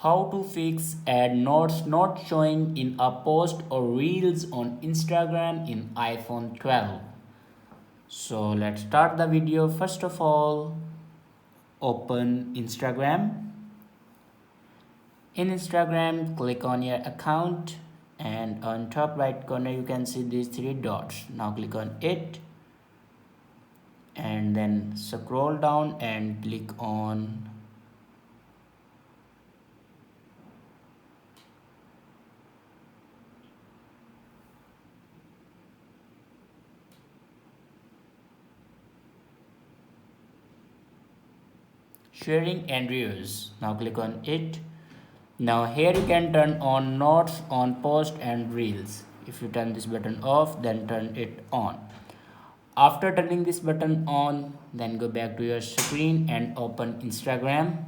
How to fix ad notes not showing in a post or reels on Instagram in iPhone 12. So let's start the video. First of all, open Instagram. In Instagram, click on your account and on top right corner you can see these three dots. Now click on it and then scroll down and click on sharing and reuse. Now click on it. Now here you can turn on notes on post and reels. If you turn this button off, then turn it on. After turning this button on, then go back to your screen and open Instagram.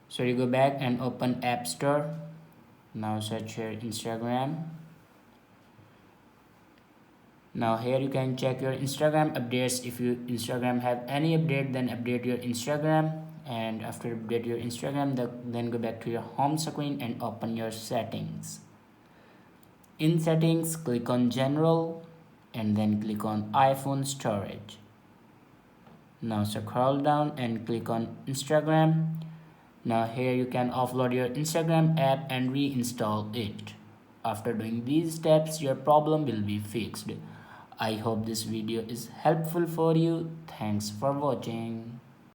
So you go back and open App Store. Now search here Instagram. Now here you can check your Instagram updates. If you Instagram have any update, then update your Instagram. And after update your Instagram, then go back to your home screen and open your settings. In settings, click on general and then click on iPhone storage. Now scroll down and click on Instagram. Now here you can offload your Instagram app and reinstall it. After doing these steps, your problem will be fixed. I hope this video is helpful for you. Thanks for watching.